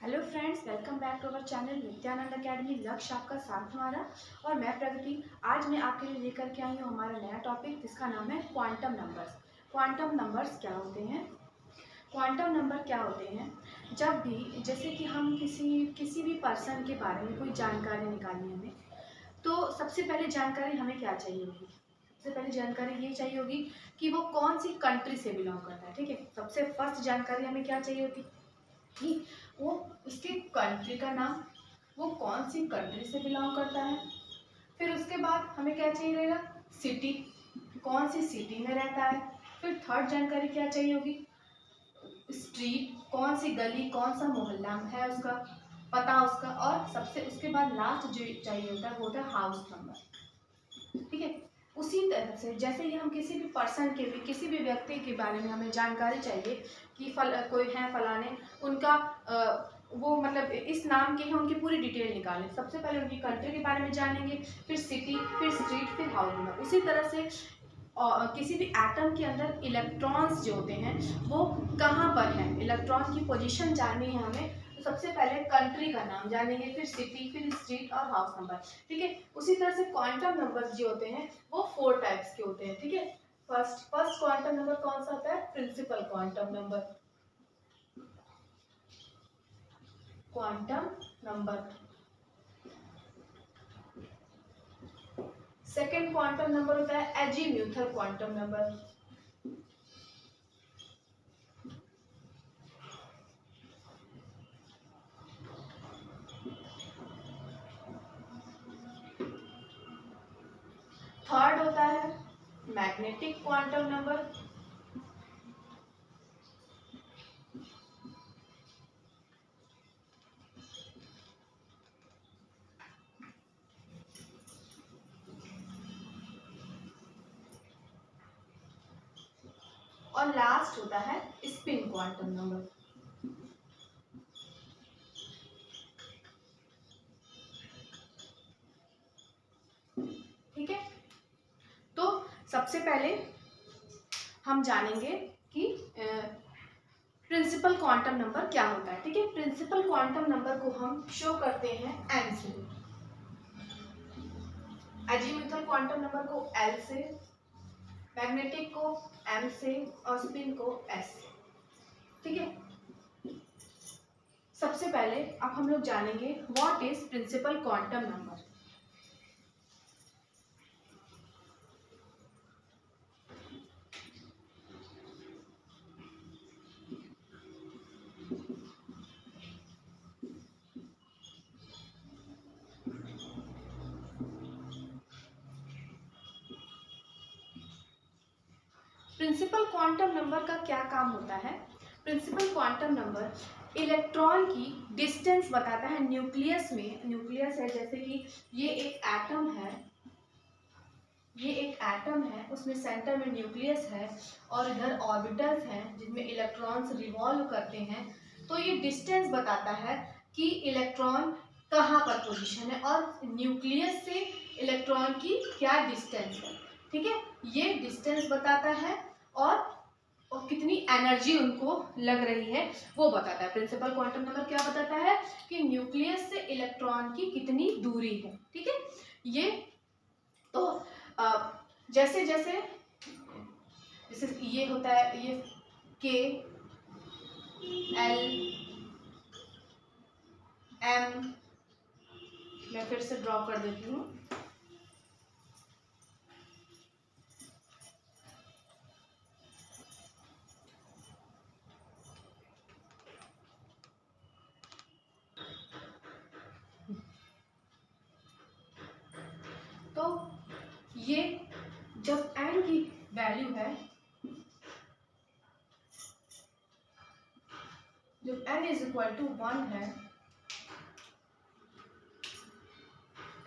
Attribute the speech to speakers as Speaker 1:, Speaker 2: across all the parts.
Speaker 1: Hello friends, welcome back to our channel Nityanand academy. लक्ष्य आपका साथ हमारा और मैं प्रगति। आज मैं आपके लिए लेकर के आई हूँ हमारा नया टॉपिक जिसका नाम है क्वांटम नंबर्स। क्वांटम नंबर्स क्या होते हैं? क्वांटम नंबर क्या होते हैं? जब भी जैसे कि हम किसी भी पर्सन के बारे में कोई जानकारी निकालनी हमें, तो सबसे पहले जानकारी हमें क्या चाहिए होगी? सबसे पहले जानकारी ये चाहिए होगी कि वो कौन सी कंट्री से बिलोंग करता है। ठीक है, सबसे फर्स्ट जानकारी हमें क्या चाहिए होती कि वो उसके कंट्री का नाम, वो कौन सी कंट्री से बिलोंग करता है। फिर उसके बाद हमें क्या चाहिए रहेगा? सिटी, कौन सी सिटी में रहता है। फिर थर्ड जानकारी क्या चाहिए होगी? स्ट्रीट, कौन सी गली, कौन सा मोहल्ला है उसका पता उसका। और सबसे उसके बाद लास्ट जो चाहिए होता है वो होता है हाउस नंबर। ठीक है, उसी तरह से जैसे ही हम किसी भी पर्सन के भी किसी भी व्यक्ति के बारे में हमें जानकारी चाहिए कि कोई है फलाने, उनका वो मतलब इस नाम के हैं, उनकी पूरी डिटेल निकालें। सबसे पहले उनकी कंट्री के बारे में जानेंगे, फिर सिटी, फिर स्ट्रीट, फिर हाउस नंबर। उसी तरह से किसी भी एटम के अंदर इलेक्ट्रॉन्स जो होते हैं वो कहाँ पर हैं, इलेक्ट्रॉन की पोजीशन जाननी है हमें, तो सबसे पहले कंट्री का नाम जानेंगे, फिर सिटी, फिर स्ट्रीट और हाउस नंबर। ठीक है, उसी तरह से क्वांटम नंबर्स जो होते हैं वो 4 टाइप्स के होते हैं। ठीक है, फर्स्ट क्वांटम नंबर कौन सा होता है? Principal quantum number. Quantum number. Second quantum number होता है एजीम्यूथल क्वांटम नंबर। थर्ड होता है मैग्नेटिक क्वांटम नंबर। और लास्ट होता है स्पिन क्वांटम नंबर। ठीक है, तो सबसे पहले हम जानेंगे कि प्रिंसिपल क्वांटम नंबर क्या होता है। ठीक है, प्रिंसिपल क्वांटम नंबर को हम शो करते हैं एन से, एजीम्यूथल क्वांटम नंबर को एल से, मैग्नेटिक को एम से और स्पिन को एस से। ठीक है, सबसे पहले अब हम लोग जानेंगे what is principal quantum number. Principal quantum number का क्या काम होता है? प्रिंसिपल क्वांटम नंबर इलेक्ट्रॉन की डिस्टेंस बताता है न्यूक्लियस में। न्यूक्लियस है जैसे कि ये एक एटम है, ये एक एटम है, उसमें सेंटर में न्यूक्लियस है और इधर ऑर्बिटल्स हैं जिनमें इलेक्ट्रॉन्स रिवॉल्व करते हैं। तो ये डिस्टेंस बताता है कि इलेक्ट्रॉन कहाँ पर पोजीशन है और न्यूक्लियस से इलेक्ट्रॉन की क्या डिस्टेंस है। ठीक है, ये डिस्टेंस बताता है और कितनी एनर्जी उनको लग रही है वो बताता है। प्रिंसिपल क्वांटम नंबर क्या बताता है कि न्यूक्लियस से इलेक्ट्रॉन की कितनी दूरी है। ठीक है, ये तो जैसे जैसे जैसे ये होता है, ये के, एल, एम, मैं फिर से ड्रॉ कर देती हूँ। तो ये जब एन की वैल्यू है, जब n इज इक्वल टू 1 है,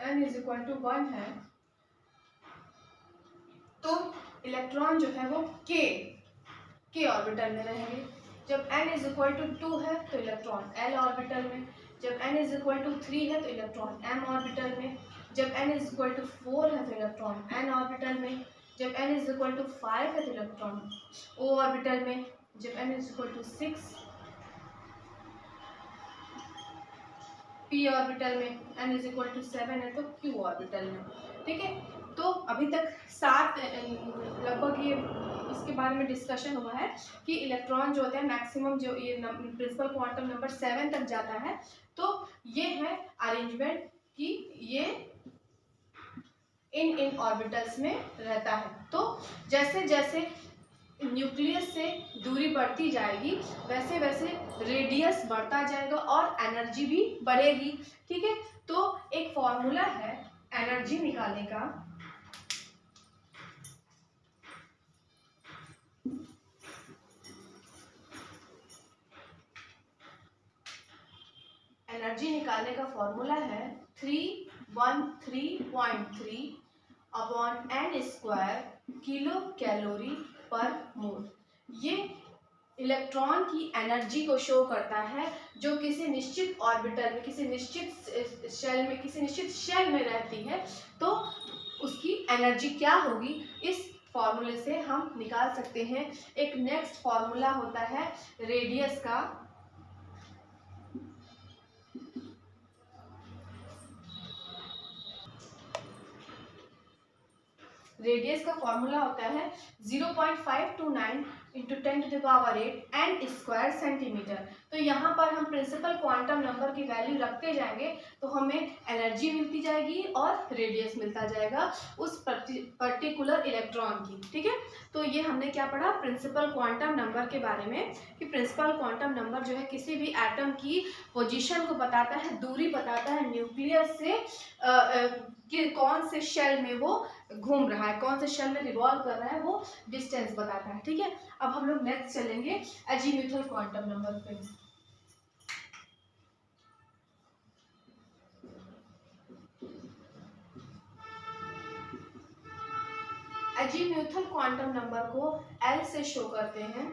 Speaker 1: n इज इक्वल टू 1 है, तो इलेक्ट्रॉन जो है वो के ऑर्बिटल में रहेंगे। जब n इज इक्वल टू 2 है तो इलेक्ट्रॉन l ऑर्बिटल में। जब n इज इक्वल टू 3 है तो इलेक्ट्रॉन m ऑर्बिटल में। जब n इज इक्वल टू 4 है तो इलेक्ट्रॉन n ऑर्बिटल में। जब n इज इक्वल टू 5 है तो इलेक्ट्रॉन o ऑर्बिटल में। जब n is equal to 6 p orbital में, n इज इक्वल टू 7 है तो q ऑर्बिटल में। ठीक है, तो अभी तक 7 लगभग ये इसके बारे में डिस्कशन हुआ है कि इलेक्ट्रॉन जो होते हैं मैक्सिमम जो ये प्रिंसिपल क्वांटम नंबर 7 तक जाता है। तो ये है अरेंजमेंट कि ये इन ऑर्बिटल्स में रहता है। तो जैसे जैसे न्यूक्लियस से दूरी बढ़ती जाएगी वैसे वैसे रेडियस बढ़ता जाएगा और एनर्जी भी बढ़ेगी। ठीक है, तो एक फॉर्मूला है एनर्जी निकालने का। एनर्जी निकालने का फॉर्मूला है 313.3 upon n square kilo calorie पर मोल। ये इलेक्ट्रॉन की एनर्जी को शो करता है जो किसी निश्चित ऑर्बिटल में, किसी निश्चित शेल में रहती है। तो उसकी एनर्जी क्या होगी इस फॉर्मूले से हम निकाल सकते हैं। एक नेक्स्ट फॉर्मूला होता है रेडियस का। रेडियस का फॉर्मूला होता है 0.529 इंटू 10⁸ n स्क्वायर सेंटीमीटर। तो यहाँ पर हम प्रिंसिपल क्वांटम नंबर की वैल्यू रखते जाएंगे तो हमें एनर्जी मिलती जाएगी और रेडियस मिलता जाएगा उस पर्टिकुलर इलेक्ट्रॉन की। ठीक है, तो ये हमने क्या पढ़ा प्रिंसिपल क्वांटम नंबर के बारे में कि प्रिंसिपल क्वांटम नंबर जो है किसी भी एटम की पोजीशन को बताता है, दूरी बताता है न्यूक्लियस से कि कौन से शेल में वो घूम रहा है, कौन से शेल में रिवॉल्व कर रहा है, वो डिस्टेंस बताता है। ठीक है, अब हम लोग नेक्स्ट चलेंगे अजीमुथल क्वांटम नंबर पे। अजीमुथल क्वांटम नंबर को L से शो करते हैं।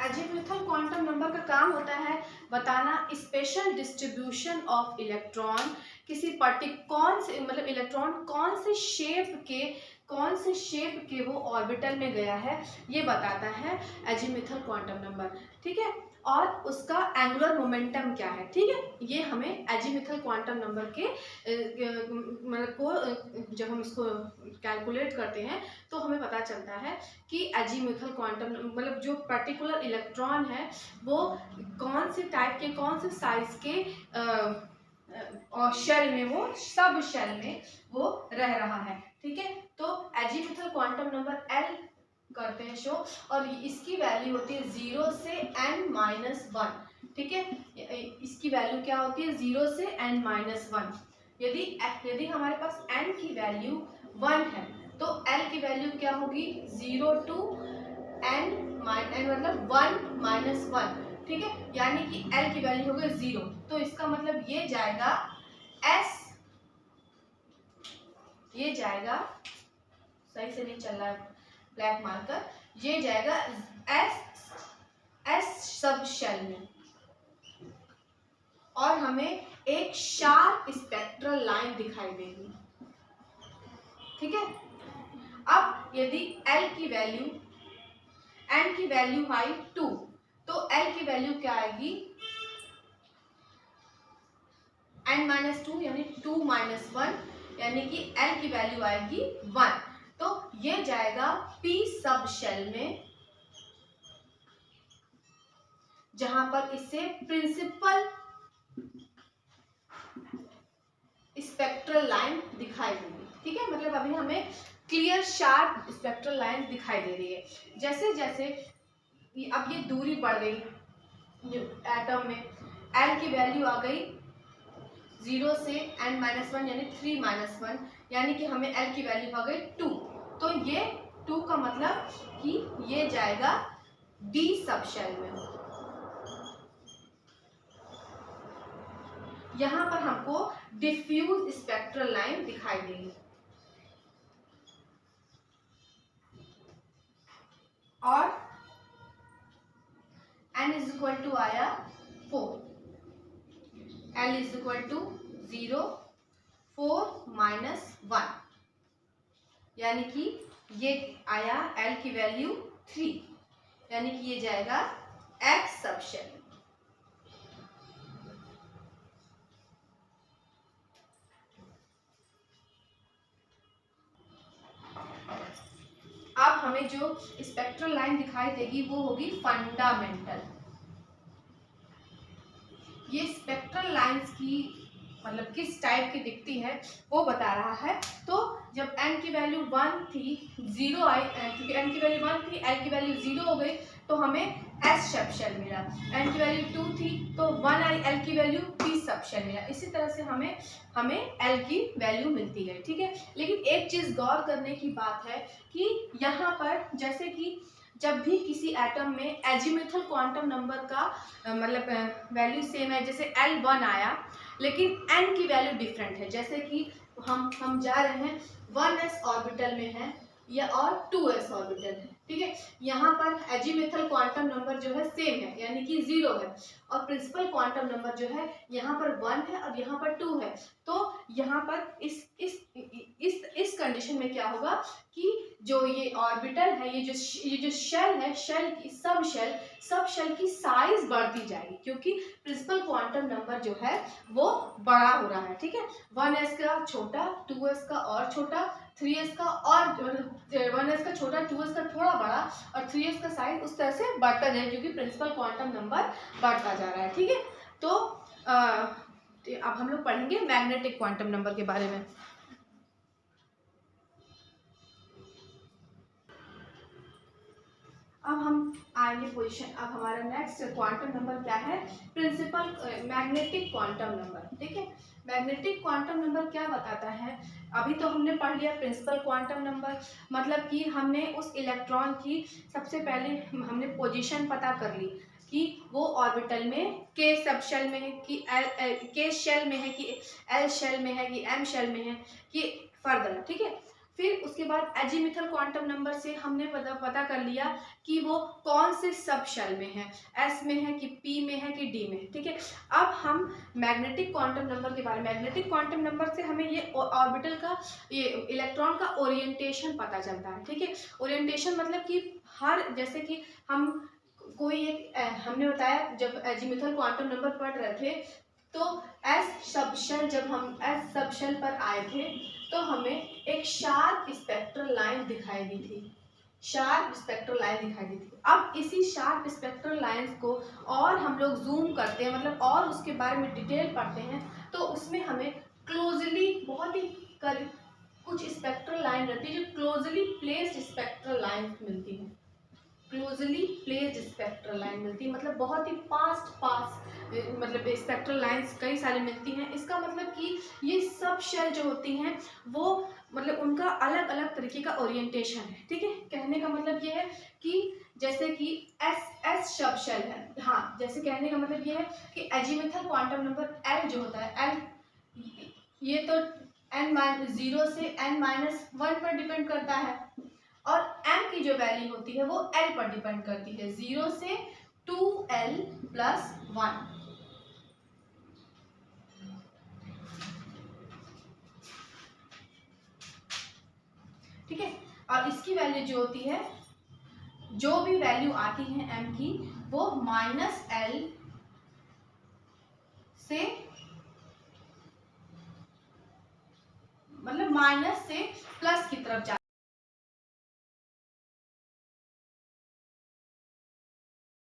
Speaker 1: अजीमुथल क्वांटम नंबर का काम होता है बताना स्पेशल डिस्ट्रीब्यूशन ऑफ इलेक्ट्रॉन, किसी कौन से मतलब इलेक्ट्रॉन कौन से शेप के वो ऑर्बिटल में गया है, ये बताता है अजीमुथल क्वांटम नंबर। ठीक है, और उसका एंगुलर मोमेंटम क्या है। ठीक है, ये हमें अजीमुथल क्वांटम नंबर के मतलब को जब हम इसको कैलकुलेट करते हैं तो हमें पता चलता है कि अजीमुथल क्वांटम मतलब जो पर्टिकुलर इलेक्ट्रॉन है वो कौन से टाइप के, कौन से साइज के और शेल में, वो सब शेल में वो रह रहा है। ठीक है, तो अजीमुथल क्वांटम नंबर L करते हैं शो और इसकी वैल्यू होती है 0 से n-1। ठीक है, इसकी वैल्यू क्या होती है 0 से n-1। यदि हमारे पास n की वैल्यू 1 है तो L की वैल्यू क्या होगी 0 to n मतलब 1-1। ठीक है, यानी कि L की वैल्यू होगी 0। तो इसका मतलब ये जाएगा S, ये जाएगा, सही से नहीं चल रहा है ब्लैक मार्कर, ये जाएगा S सब शेल में और हमें एक शार्प स्पेक्ट्रल लाइन दिखाई देगी। ठीक है, अब यदि L की वैल्यू, N की वैल्यू आई 2 तो L की वैल्यू क्या आएगी n-2 यानी 2-1, यानी कि L की वैल्यू आएगी 1। तो ये जाएगा P सब शेल में जहां पर इसे प्रिंसिपल स्पेक्ट्रल लाइन दिखाई देगी। ठीक है, मतलब अभी हमें क्लियर शार्प स्पेक्ट्रल लाइन दिखाई दे रही है। जैसे जैसे अब ये दूरी बढ़ गई एटम में, L की वैल्यू आ गई 0 से n-1 यानी 3-1, यानी कि हमें L की वैल्यू आ गई 2। तो ये 2 का मतलब कि ये जाएगा D सब शेल में। यहाँ पर हमको डिफ्यूज स्पेक्ट्रल लाइन दिखाई देगी और n इज इक्वल टू आया 4, L इज इक्वल टू 0, 4-1, यानी कि ये आया L की वैल्यू 3, यानी कि ये जाएगा एक्स सबशेल। अब हमें जो स्पेक्ट्रल लाइन दिखाई देगी वो होगी फंडामेंटल। ये स्पेक्ट्रल लाइंस की मतलब किस टाइप की दिखती है वो बता रहा है। तो जब n की वैल्यू 1 थी, 0 आई, क्योंकि n की वैल्यू 1 थी, l की वैल्यू 0 हो गई तो हमें s सबशेल मिला। n की वैल्यू 2 थी तो 1 आई, l की वैल्यू p सबशेल मिला। इसी तरह से हमें l की वैल्यू मिलती गई, ठीक है। लेकिन एक चीज गौर करने की बात है कि यहाँ पर जैसे कि जब भी किसी एटम में एजीमुथल क्वांटम नंबर का मतलब वैल्यू सेम है, जैसे L1 आया लेकिन n की वैल्यू डिफरेंट है, जैसे कि हम जा रहे हैं 1s ऑर्बिटल में है या और 2s ऑर्बिटल है, ठीक है। यहाँ पर एजीमुथल क्वांटम नंबर जो है सेम है यानी कि 0 है, और प्रिंसिपल क्वांटम नंबर जो है यहाँ पर 1 है और यहाँ पर 2 है। तो यहाँ पर इस कंडीशन में क्या होगा कि जो ये ऑर्बिटल है, ये जो शेल है, शेल की सब शेल की साइज बढ़ती जाएगी, क्योंकि प्रिंसिपल क्वांटम नंबर जो है वो बड़ा हो रहा है, ठीक है। 1s का छोटा, 2s का और छोटा, 3s का और 1s का छोटा, 2s का थोड़ा बड़ा और 3s का साइज उस तरह से बढ़ता जाए, क्योंकि प्रिंसिपल क्वांटम नंबर बढ़ता जा रहा है, ठीक है। तो अब हम लोग पढ़ेंगे मैग्नेटिक क्वांटम नंबर के बारे में। अब हम आएंगे पोजीशन, अब हमारा नेक्स्ट क्वांटम नंबर क्या है, प्रिंसिपल मैग्नेटिक क्वांटम नंबर, ठीक है। मैग्नेटिक क्वांटम नंबर क्या बताता है, अभी तो हमने पढ़ लिया प्रिंसिपल क्वांटम नंबर, मतलब कि हमने उस इलेक्ट्रॉन की सबसे पहले हमने पोजीशन पता कर ली कि वो ऑर्बिटल में के सब शेल में है कि के शेल में है कि एल शेल में है कि एम शेल में है कि फर्दर, ठीक है। फिर उसके बाद एजीमुथल क्वांटम नंबर से हमने पता कर लिया कि वो कौन से सब शेल में है, एस में है कि पी में है कि डी में है, ठीक है। अब हम मैग्नेटिक क्वांटम नंबर के बारे में, मैग्नेटिक क्वांटम नंबर से हमें ये ऑर्बिटल का, ये इलेक्ट्रॉन का ओरिएंटेशन पता चलता है, ठीक है। ओरिएंटेशन मतलब कि हर, जैसे कि हम कोई एक हमने बताया जब एजीमुथल क्वांटम नंबर पढ़ रहे थे तो एस सब शेल, जब हम एस सब शेल पर आए थे तो हमें एक शार्प स्पेक्ट्रल लाइन दिखाई दी थी, शार्प स्पेक्ट्रल लाइन दिखाई दी थी। अब इसी शार्प स्पेक्ट्रल लाइंस को और हम लोग जूम करते हैं, मतलब और उसके बारे में डिटेल पढ़ते हैं, तो उसमें हमें क्लोजली बहुत ही करीब कुछ स्पेक्ट्रल लाइन रहती है जो क्लोजली प्लेस्ड स्पेक्ट्रल लाइन मिलती है, क्लोजली प्लेस्ड स्पेक्ट्रल लाइन मिलती है, मतलब बहुत ही पास मतलब स्पेक्ट्रल लाइंस कई सारी मिलती हैं। इसका मतलब कि ये सब शेल जो होती हैं वो मतलब उनका अलग अलग तरीके का ओरिएंटेशन है, ठीक है। कहने का मतलब ये है कि जैसे कि एस सब शेल है, हाँ, जैसे कहने का मतलब ये है कि एजीमुथल क्वांटम नंबर एल जो होता है, एल ये तो n-0 से n-1 पर डिपेंड करता है, और m की जो वैल्यू होती है वो l पर डिपेंड करती है, 0 से 2l प्लस 1, ठीक है। और इसकी वैल्यू जो होती है, जो भी वैल्यू आती है m की, वो -l से मतलब माइनस से प्लस की तरफ जाती है।